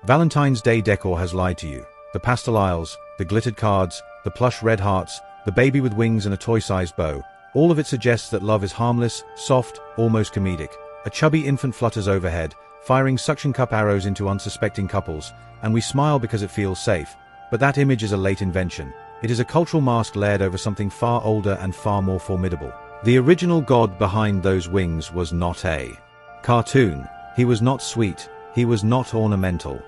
Valentine's Day decor has lied to you. The pastel aisles, the glittered cards, the plush red hearts, the baby with wings and a toy-sized bow. All of it suggests that love is harmless, soft, almost comedic. A chubby infant flutters overhead, firing suction cup arrows into unsuspecting couples, and we smile because it feels safe. But that image is a late invention. It is a cultural mask layered over something far older and far more formidable. The original god behind those wings was not a cartoon. He was not sweet. He was not ornamental.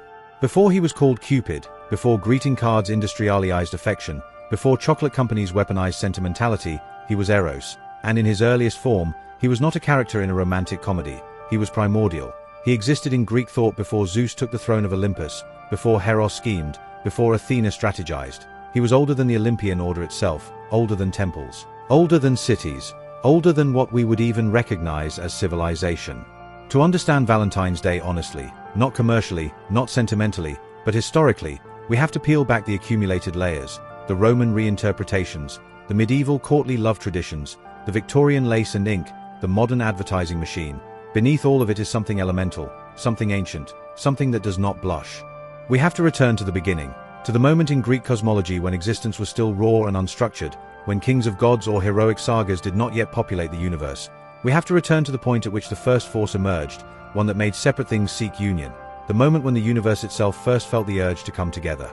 Before he was called Cupid, before greeting cards industrialized affection, before chocolate companies weaponized sentimentality, he was Eros. And in his earliest form, he was not a character in a romantic comedy. He was primordial. He existed in Greek thought before Zeus took the throne of Olympus, before Eros schemed, before Athena strategized. He was older than the Olympian order itself, older than temples, older than cities, older than what we would even recognize as civilization. To understand Valentine's Day honestly, not commercially, not sentimentally, but historically, we have to peel back the accumulated layers, the Roman reinterpretations, the medieval courtly love traditions, the Victorian lace and ink, the modern advertising machine. Beneath all of it is something elemental, something ancient, something that does not blush. We have to return to the beginning, to the moment in Greek cosmology when existence was still raw and unstructured, when kings of gods or heroic sagas did not yet populate the universe. We have to return to the point at which the first force emerged, one that made separate things seek union, the moment when the universe itself first felt the urge to come together.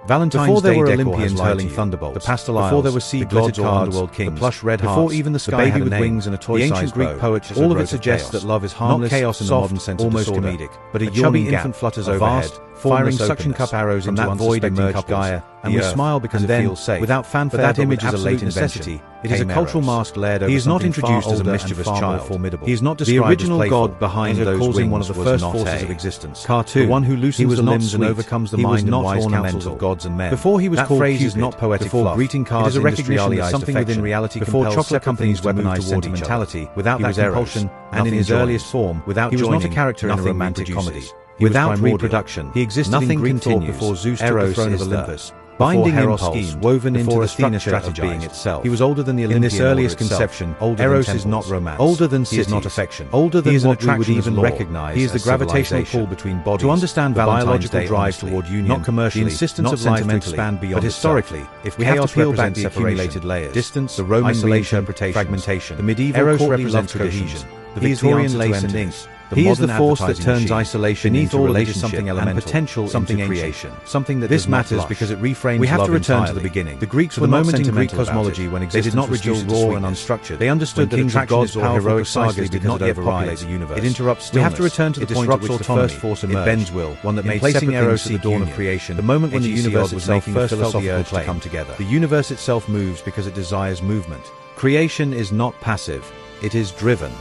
Valentine's Day decor Olympians hurling thunderbolts, the pastel aisles, before there were sea glittered cards, underworld kings, the plush red hearts, before even the sky had a name, wings and a toy-sized bow. The ancient Greek poetry, all of it suggests that love is harmless, not chaos in the modern sense of disorder, almost comedic, but a yawning infant flutters overhead, firing suction cup arrows into unsuspecting couples, and we smile because it feels safe. Without fanfare, that image is a late necessity. It is a cultural mask layered over. He is not introduced as a mischievous child. He is not described as playful. The original god behind those wings one of the first forces of existence. Cartoon, the one who loosens the limbs and overcomes the mind and wise counsels of gods and men. Before he was called Cupid, is not poetic before fluff. Greeting cards, it is a recognition that something within reality before chocolate companies weaponized sentimentality. Without that compulsion, and in his earliest form, without he was not a character in a romantic comedy. Without reproduction, he existed in Greek thought before Zeus took the throne of Olympus. Binding impulse woven into the structure of being itself. He was older than the Olympian. In this earliest conception, Eros is not romance. Older than cities. He is not affection. Older than what we would even recognize. He is the gravitational pull between bodies. To understand Valentine's biological drive toward union, not commercially, the insistence of life to expand beyond, but historically, if we have to peel back the accumulated layers, distance, the Roman isolation, fragmentation, the medieval Eros represents cohesion, the Victorian lace and ink. He is the force that turns isolation into relationship something elemental, and potential something into creation. Something that this matters because it reframes. We have to return to the beginning. The Greeks were not sentimental in Greek cosmology when existence did not reduce raw and unstructured. They understood that kings of gods or heroic sagas did not yet populate the universe. It interrupts stillness. We have to return to the point at which the first force emerged. It bends will, one that made placing Eros at the dawn of creation. The moment when the universe itself first felt the urge to come together. The universe itself moves because it desires movement. Creation is not passive; it is driven.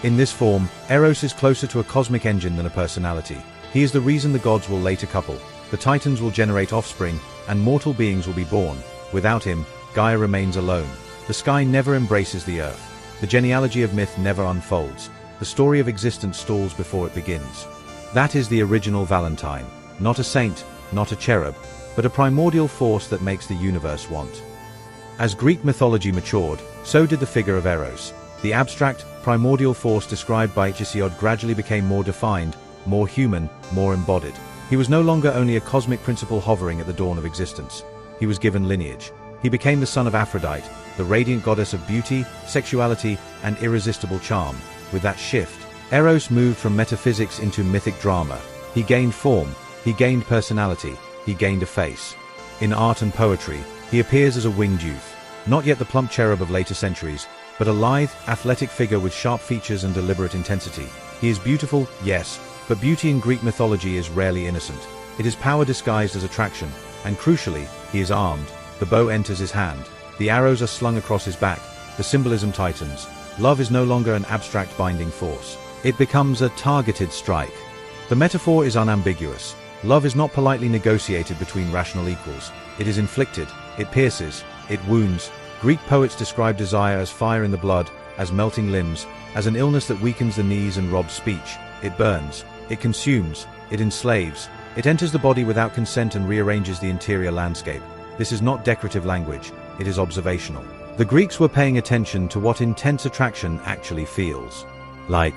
In this form, Eros is closer to a cosmic engine than a personality. He is the reason the gods will later couple, the titans will generate offspring, and mortal beings will be born. Without him, Gaia remains alone. The sky never embraces the earth. The genealogy of myth never unfolds. The story of existence stalls before it begins. That is the original Valentine. Not a saint, not a cherub, but a primordial force that makes the universe want. As Greek mythology matured, so did the figure of Eros. The abstract, primordial force described by Hesiod gradually became more defined, more human, more embodied. He was no longer only a cosmic principle hovering at the dawn of existence. He was given lineage. He became the son of Aphrodite, the radiant goddess of beauty, sexuality, and irresistible charm. With that shift, Eros moved from metaphysics into mythic drama. He gained form, he gained personality, he gained a face. In art and poetry, he appears as a winged youth, not yet the plump cherub of later centuries, but a lithe, athletic figure with sharp features and deliberate intensity. He is beautiful, yes, but beauty in Greek mythology is rarely innocent. It is power disguised as attraction, and crucially, he is armed. The bow enters his hand. The arrows are slung across his back. The symbolism tightens. Love is no longer an abstract binding force. It becomes a targeted strike. The metaphor is unambiguous. Love is not politely negotiated between rational equals. It is inflicted, it pierces, it wounds. Greek poets describe desire as fire in the blood, as melting limbs, as an illness that weakens the knees and robs speech. It burns, it consumes, it enslaves, it enters the body without consent and rearranges the interior landscape. This is not decorative language, it is observational. The Greeks were paying attention to what intense attraction actually feels like.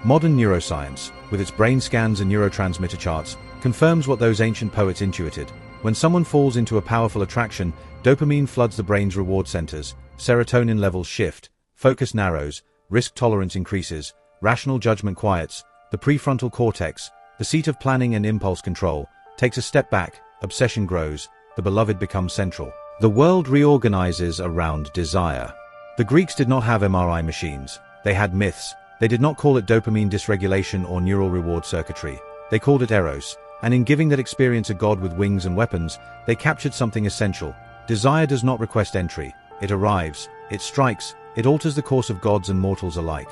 Modern neuroscience, with its brain scans and neurotransmitter charts, confirms what those ancient poets intuited. When someone falls into a powerful attraction, dopamine floods the brain's reward centers, serotonin levels shift, focus narrows, risk tolerance increases, rational judgment quiets, the prefrontal cortex, the seat of planning and impulse control, takes a step back, obsession grows, the beloved becomes central. The world reorganizes around desire. The Greeks did not have MRI machines. They had myths. They did not call it dopamine dysregulation or neural reward circuitry. They called it Eros, and in giving that experience a god with wings and weapons, they captured something essential. Desire does not request entry. It arrives, it strikes, it alters the course of gods and mortals alike.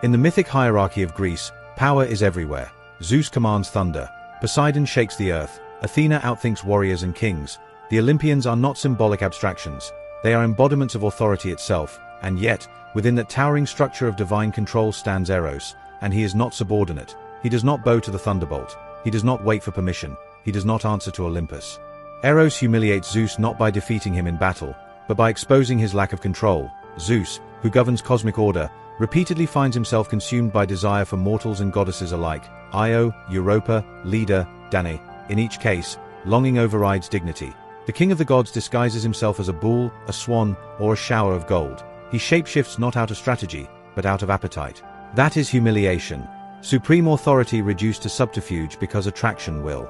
In the mythic hierarchy of Greece, power is everywhere. Zeus commands thunder, Poseidon shakes the earth, Athena outthinks warriors and kings. The Olympians are not symbolic abstractions. They are embodiments of authority itself, and yet, within that towering structure of divine control stands Eros, and he is not subordinate. He does not bow to the thunderbolt. He does not wait for permission. He does not answer to Olympus. Eros humiliates Zeus not by defeating him in battle, but by exposing his lack of control. Zeus, who governs cosmic order, repeatedly finds himself consumed by desire for mortals and goddesses alike. Io, Europa, Leda, Danae. In each case, longing overrides dignity. The king of the gods disguises himself as a bull, a swan, or a shower of gold. He shapeshifts not out of strategy, but out of appetite. That is humiliation. Supreme authority reduced to subterfuge because attraction will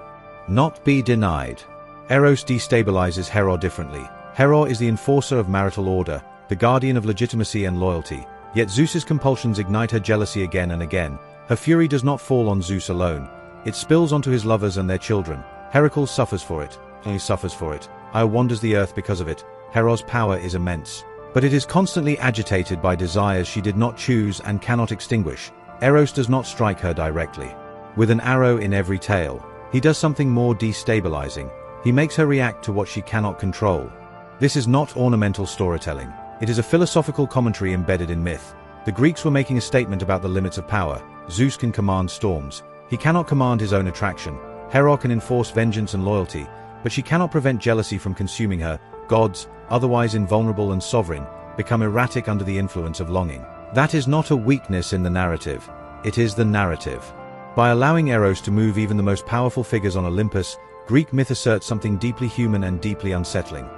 not be denied. Eros destabilizes Hera differently. Hera is the enforcer of marital order, the guardian of legitimacy and loyalty. Yet Zeus's compulsions ignite her jealousy again and again. Her fury does not fall on Zeus alone. It spills onto his lovers and their children. Heracles suffers for it. He suffers for it. Io wanders the earth because of it. Hera's power is immense. But it is constantly agitated by desires she did not choose and cannot extinguish. Eros does not strike her directly. With an arrow in every tail, he does something more destabilizing. He makes her react to what she cannot control. This is not ornamental storytelling. It is a philosophical commentary embedded in myth. The Greeks were making a statement about the limits of power. Zeus can command storms. He cannot command his own attraction. Hera can enforce vengeance and loyalty, but she cannot prevent jealousy from consuming her. Gods, otherwise invulnerable and sovereign, become erratic under the influence of longing. That is not a weakness in the narrative. It is the narrative. By allowing Eros to move even the most powerful figures on Olympus, Greek myth asserts something deeply human and deeply unsettling.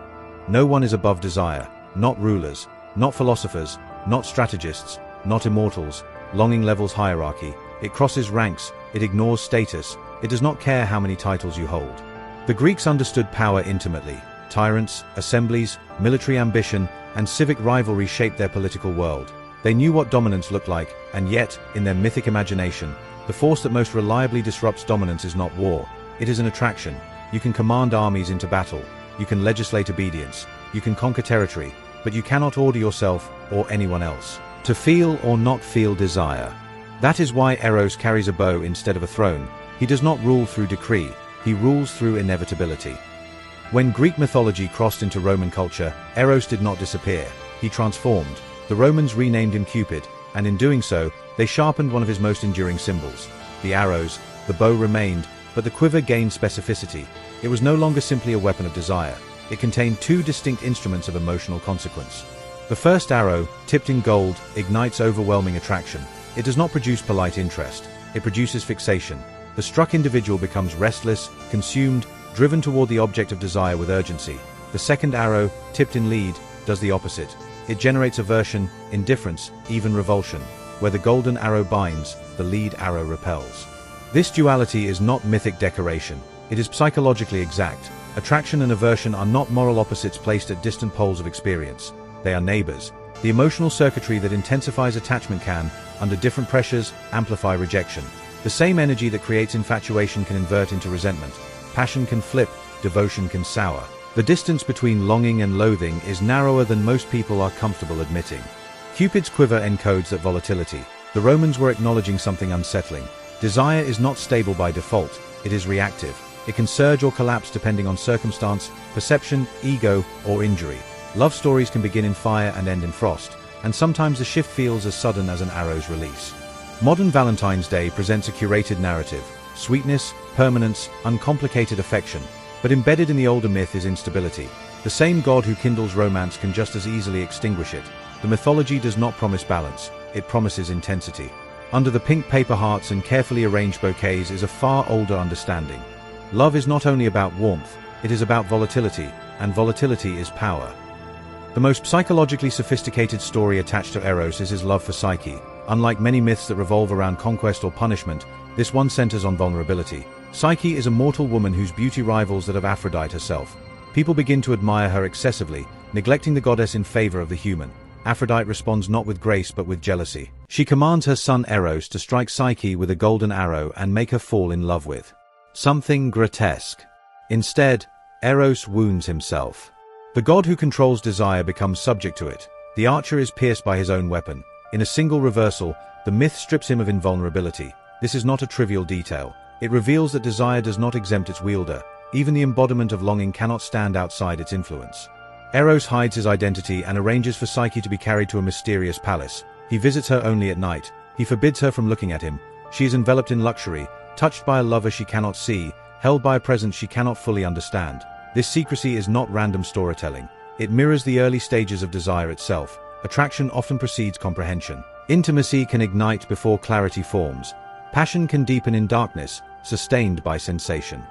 No one is above desire. Not rulers, not philosophers, not strategists, not immortals. Longing levels hierarchy. It crosses ranks. It ignores status. It does not care how many titles you hold. The Greeks understood power intimately. Tyrants, assemblies, military ambition, and civic rivalry shaped their political world. They knew what dominance looked like, and yet, in their mythic imagination, the force that most reliably disrupts dominance is not war. It is an attraction. You can command armies into battle. You can legislate obedience. You can conquer territory, but you cannot order yourself or anyone else to feel or not feel desire. That is why Eros carries a bow instead of a throne. He does not rule through decree. He rules through inevitability. When Greek mythology crossed into Roman culture, Eros did not disappear. He transformed. The Romans renamed him Cupid, and in doing so, they sharpened one of his most enduring symbols. The arrows, the bow remained, but the quiver gained specificity. It was no longer simply a weapon of desire. It contained two distinct instruments of emotional consequence. The first arrow, tipped in gold, ignites overwhelming attraction. It does not produce polite interest. It produces fixation. The struck individual becomes restless, consumed, driven toward the object of desire with urgency. The second arrow, tipped in lead, does the opposite. It generates aversion, indifference, even revulsion. Where the golden arrow binds, the lead arrow repels. This duality is not mythic decoration. It is psychologically exact. Attraction and aversion are not moral opposites placed at distant poles of experience. They are neighbors. The emotional circuitry that intensifies attachment can, under different pressures, amplify rejection. The same energy that creates infatuation can invert into resentment. Passion can flip, devotion can sour. The distance between longing and loathing is narrower than most people are comfortable admitting. Cupid's quiver encodes that volatility. The Romans were acknowledging something unsettling. Desire is not stable by default. It is reactive. It can surge or collapse depending on circumstance, perception, ego, or injury. Love stories can begin in fire and end in frost, and sometimes the shift feels as sudden as an arrow's release. Modern Valentine's Day presents a curated narrative. Sweetness, permanence, uncomplicated affection. But embedded in the older myth is instability. The same god who kindles romance can just as easily extinguish it. The mythology does not promise balance. It promises intensity. Under the pink paper hearts and carefully arranged bouquets is a far older understanding. Love is not only about warmth, it is about volatility, and volatility is power. The most psychologically sophisticated story attached to Eros is his love for Psyche. Unlike many myths that revolve around conquest or punishment, this one centers on vulnerability. Psyche is a mortal woman whose beauty rivals that of Aphrodite herself. People begin to admire her excessively, neglecting the goddess in favor of the human. Aphrodite responds not with grace but with jealousy. She commands her son Eros to strike Psyche with a golden arrow and make her fall in love with something grotesque. Instead, Eros wounds himself. The god who controls desire becomes subject to it. The archer is pierced by his own weapon. In a single reversal, the myth strips him of invulnerability. This is not a trivial detail. It reveals that desire does not exempt its wielder. Even the embodiment of longing cannot stand outside its influence. Eros hides his identity and arranges for Psyche to be carried to a mysterious palace. He visits her only at night. He forbids her from looking at him. She is enveloped in luxury, touched by a lover she cannot see, held by a presence she cannot fully understand. This secrecy is not random storytelling. It mirrors the early stages of desire itself. Attraction often precedes comprehension. Intimacy can ignite before clarity forms. Passion can deepen in darkness, sustained by sensation,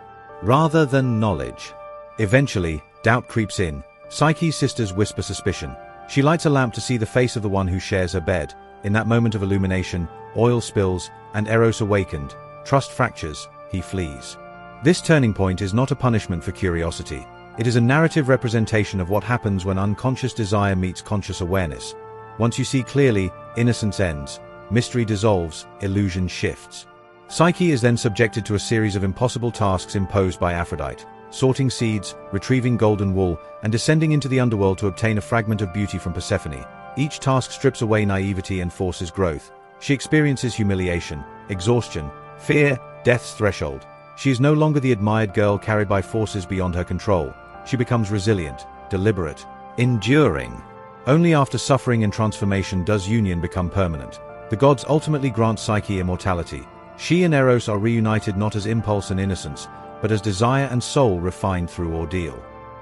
rather than knowledge. Eventually, doubt creeps in. Psyche's sisters whisper suspicion. She lights a lamp to see the face of the one who shares her bed. In that moment of illumination, oil spills, and Eros awakened. Trust fractures, he flees. This turning point is not a punishment for curiosity. It is a narrative representation of what happens when unconscious desire meets conscious awareness. Once you see clearly, innocence ends, mystery dissolves, illusion shifts. Psyche is then subjected to a series of impossible tasks imposed by Aphrodite, sorting seeds, retrieving golden wool, and descending into the underworld to obtain a fragment of beauty from Persephone. Each task strips away naivety and forces growth. She experiences humiliation, exhaustion, fear, death's threshold. She is no longer the admired girl carried by forces beyond her control. She becomes resilient, deliberate, enduring. Only after suffering and transformation does union become permanent. The gods ultimately grant Psyche immortality. She and Eros are reunited not as impulse and innocence, but as desire and soul refined through ordeal.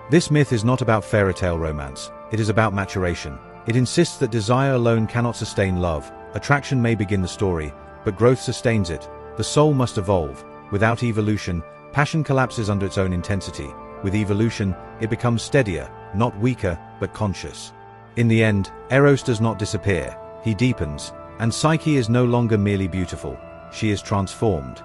This myth is not about fairy tale romance. It is about maturation. It insists that desire alone cannot sustain love. Attraction may begin the story, but growth sustains it. The soul must evolve. Without evolution, passion collapses under its own intensity. With evolution, it becomes steadier, not weaker, but conscious. In the end, Eros does not disappear. He deepens, and Psyche is no longer merely beautiful. She is transformed.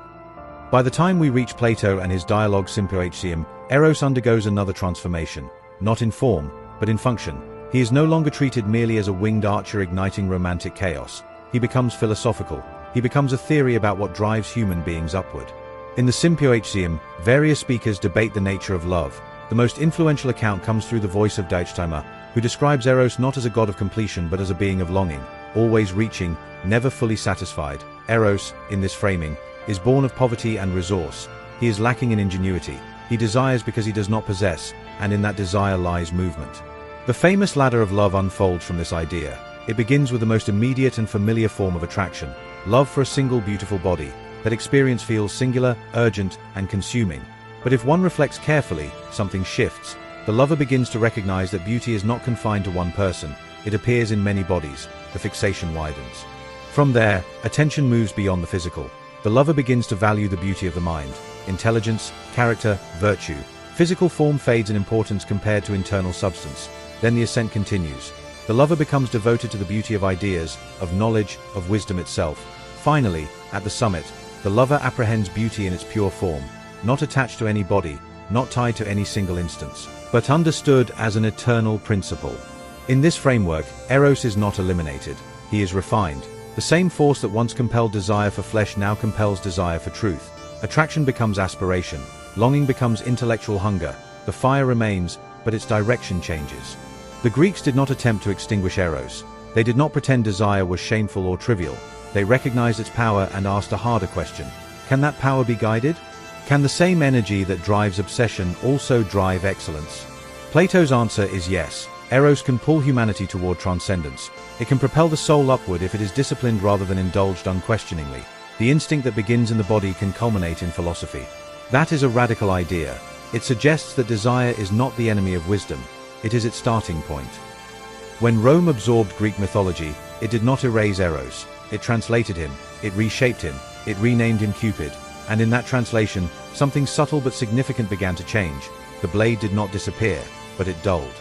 By the time we reach Plato and his dialogue Sympoetium, Eros undergoes another transformation, not in form, but in function. He is no longer treated merely as a winged archer igniting romantic chaos. He becomes philosophical. He becomes a theory about what drives human beings upward. In the Sympoetium, various speakers debate the nature of love. The most influential account comes through the voice of P.I.T.A, who describes Eros not as a god of completion but as a being of longing, always reaching, never fully satisfied. Eros, in this framing, is born of poverty and resource. He is lacking in ingenuity. He desires because he does not possess, and in that desire lies movement. The famous ladder of love unfolds from this idea. It begins with the most immediate and familiar form of attraction, love for a single beautiful body. That experience feels singular, urgent, and consuming. But if one reflects carefully, something shifts. The lover begins to recognize that beauty is not confined to one person. It appears in many bodies. The fixation widens. From there, attention moves beyond the physical. The lover begins to value the beauty of the mind, intelligence, character, virtue. Physical form fades in importance compared to internal substance. Then the ascent continues. The lover becomes devoted to the beauty of ideas, of knowledge, of wisdom itself. Finally, at the summit, the lover apprehends beauty in its pure form, not attached to any body, not tied to any single instance, but understood as an eternal principle. In this framework, Eros is not eliminated. He is refined. The same force that once compelled desire for flesh now compels desire for truth. Attraction becomes aspiration. Longing becomes intellectual hunger. The fire remains, but its direction changes. The Greeks did not attempt to extinguish Eros. They did not pretend desire was shameful or trivial. They recognized its power and asked a harder question. Can that power be guided? Can the same energy that drives obsession also drive excellence? Plato's answer is yes. Eros can pull humanity toward transcendence. It can propel the soul upward if it is disciplined rather than indulged unquestioningly. The instinct that begins in the body can culminate in philosophy. That is a radical idea. It suggests that desire is not the enemy of wisdom. It is its starting point. When Rome absorbed Greek mythology, it did not erase Eros. it translated him, it reshaped him, it renamed him Cupid. And in that translation, something subtle but significant began to change. The blade did not disappear, but it dulled.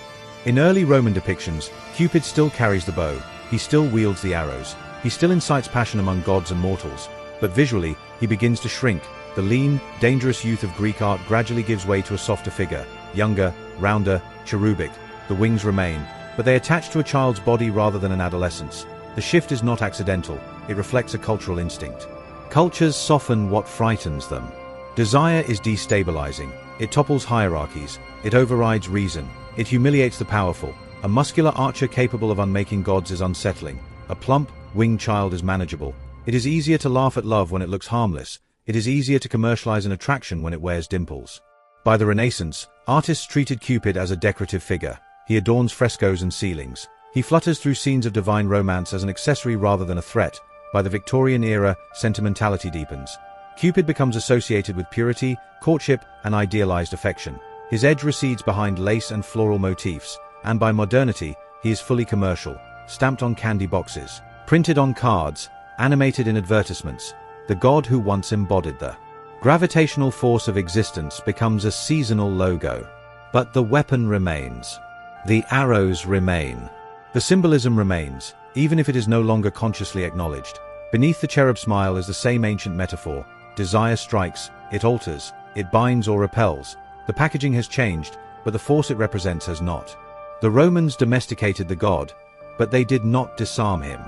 In early Roman depictions, Cupid still carries the bow, he still wields the arrows, he still incites passion among gods and mortals. But visually, he begins to shrink. The lean, dangerous youth of Greek art gradually gives way to a softer figure, younger, rounder, cherubic. The wings remain, but they attach to a child's body rather than an adolescent's. The shift is not accidental, it reflects a cultural instinct. Cultures soften what frightens them. Desire is destabilizing. It topples hierarchies, it overrides reason, it humiliates the powerful. A muscular archer capable of unmaking gods is unsettling. A plump, winged child is manageable. It is easier to laugh at love when it looks harmless. It is easier to commercialize an attraction when it wears dimples. By the Renaissance, artists treated Cupid as a decorative figure. He adorns frescoes and ceilings. He flutters through scenes of divine romance as an accessory rather than a threat. By the Victorian era, sentimentality deepens. Cupid becomes associated with purity, courtship, and idealized affection. His edge recedes behind lace and floral motifs, and by modernity, he is fully commercial, stamped on candy boxes, printed on cards, animated in advertisements. The god who once embodied the gravitational force of existence becomes a seasonal logo. But the weapon remains. The arrows remain. The symbolism remains, even if it is no longer consciously acknowledged. Beneath the cherub smile is the same ancient metaphor. Desire strikes, it alters, it binds or repels. The packaging has changed, but the force it represents has not. The Romans domesticated the god, but they did not disarm him.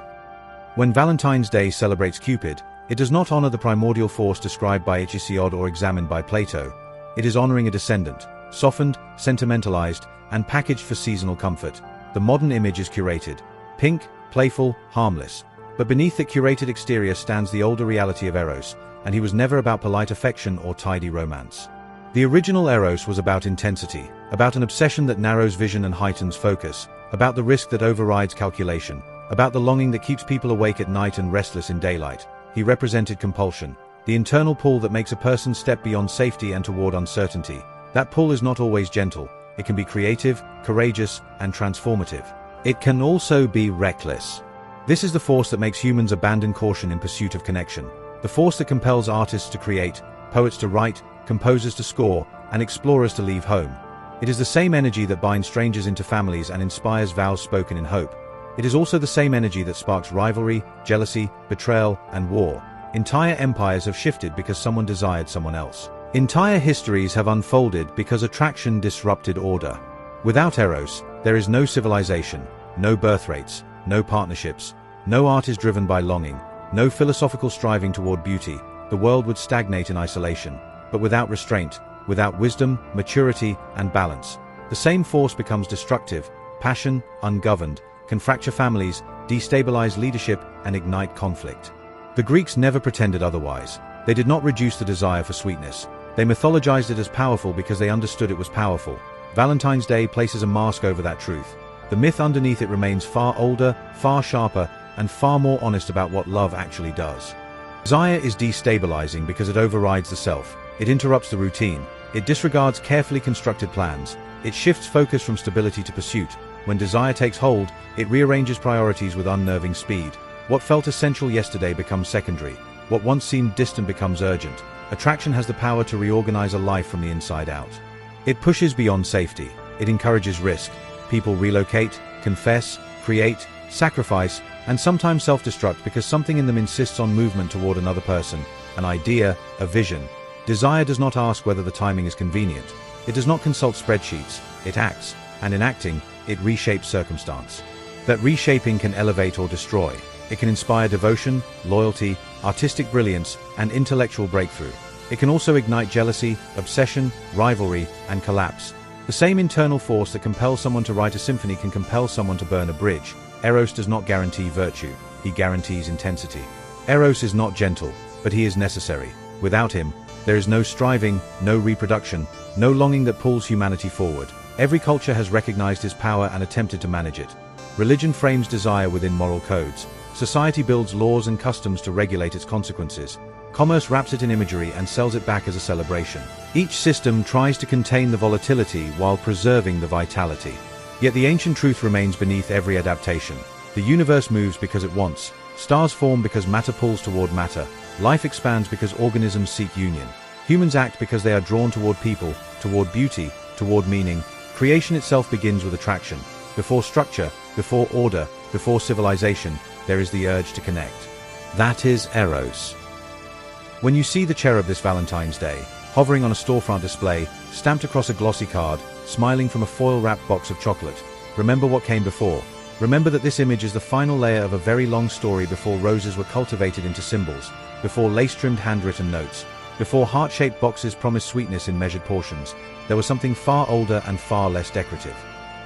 When Valentine's Day celebrates Cupid, it does not honor the primordial force described by Hesiod or examined by Plato. It is honoring a descendant, softened, sentimentalized, and packaged for seasonal comfort. The modern image is curated, pink, playful, harmless. But beneath that curated exterior stands the older reality of Eros, and he was never about polite affection or tidy romance. The original Eros was about intensity, about an obsession that narrows vision and heightens focus, about the risk that overrides calculation, about the longing that keeps people awake at night and restless in daylight. He represented compulsion, the internal pull that makes a person step beyond safety and toward uncertainty. That pull is not always gentle. It can be creative, courageous, and transformative. It can also be reckless. This is the force that makes humans abandon caution in pursuit of connection. The force that compels artists to create, poets to write, composers to score, and explorers to leave home. It is the same energy that binds strangers into families and inspires vows spoken in hope. It is also the same energy that sparks rivalry, jealousy, betrayal, and war. Entire empires have shifted because someone desired someone else. Entire histories have unfolded because attraction disrupted order. Without Eros, there is no civilization, no birth rates, no partnerships, no art is driven by longing, no philosophical striving toward beauty. The world would stagnate in isolation. But without restraint, without wisdom, maturity, and balance, the same force becomes destructive. Passion, ungoverned, can fracture families, destabilize leadership, and ignite conflict. The Greeks never pretended otherwise. They did not reduce the desire for sweetness. They mythologized it as powerful because they understood it was powerful. Valentine's Day places a mask over that truth. The myth underneath it remains far older, far sharper, and far more honest about what love actually does. Desire is destabilizing because it overrides the self. It interrupts the routine. It disregards carefully constructed plans. It shifts focus from stability to pursuit. When desire takes hold, it rearranges priorities with unnerving speed. What felt essential yesterday becomes secondary. What once seemed distant becomes urgent. Attraction has the power to reorganize a life from the inside out. It pushes beyond safety. It encourages risk. People relocate, confess, create, sacrifice, and sometimes self-destruct because something in them insists on movement toward another person, an idea, a vision. Desire does not ask whether the timing is convenient. It does not consult spreadsheets. It acts, and in acting, it reshapes circumstance. That reshaping can elevate or destroy. It can inspire devotion, loyalty, artistic brilliance, and intellectual breakthrough. It can also ignite jealousy, obsession, rivalry, and collapse. The same internal force that compels someone to write a symphony can compel someone to burn a bridge. Eros does not guarantee virtue. He guarantees intensity. Eros is not gentle, but he is necessary. Without him, there is no striving, no reproduction, no longing that pulls humanity forward. Every culture has recognized his power and attempted to manage it. Religion frames desire within moral codes. Society builds laws and customs to regulate its consequences. Commerce wraps it in imagery and sells it back as a celebration. Each system tries to contain the volatility while preserving the vitality. Yet the ancient truth remains beneath every adaptation. The universe moves because it wants. Stars form because matter pulls toward matter. Life expands because organisms seek union. Humans act because they are drawn toward people, toward beauty, toward meaning. Creation itself begins with attraction. Before structure, before order, before civilization, there is the urge to connect. That is Eros. When you see the cherub this Valentine's Day, hovering on a storefront display, stamped across a glossy card, smiling from a foil-wrapped box of chocolate, remember what came before. Remember that this image is the final layer of a very long story before roses were cultivated into symbols, before lace-trimmed handwritten notes, before heart-shaped boxes promised sweetness in measured portions. There was something far older and far less decorative.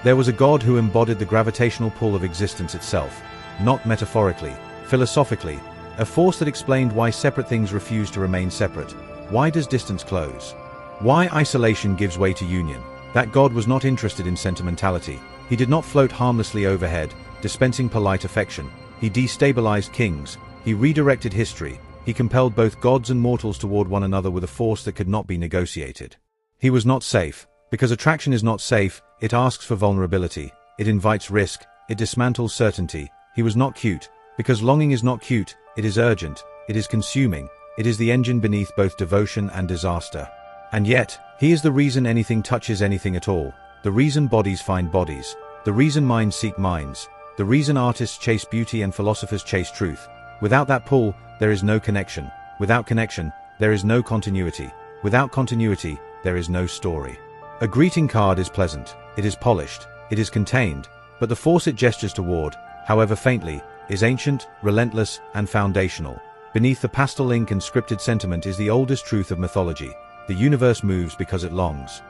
There was a god who embodied the gravitational pull of existence itself, not metaphorically, philosophically, a force that explained why separate things refuse to remain separate. Why does distance close? Why isolation gives way to union? That god was not interested in sentimentality. He did not float harmlessly overhead, dispensing polite affection. He destabilized kings. He redirected history. He compelled both gods and mortals toward one another with a force that could not be negotiated. He was not safe. Because attraction is not safe, it asks for vulnerability. It invites risk. It dismantles certainty. He was not cute. Because longing is not cute, it is urgent. It is consuming. It is the engine beneath both devotion and disaster. And yet, he is the reason anything touches anything at all. The reason bodies find bodies. The reason minds seek minds. The reason artists chase beauty and philosophers chase truth. Without that pull, there is no connection. Without connection, there is no continuity. Without continuity, there is no story. A greeting card is pleasant. It is polished. It is contained. But the force it gestures toward, however faintly, is ancient, relentless, and foundational. Beneath the pastel ink and scripted sentiment is the oldest truth of mythology. The universe moves because it longs.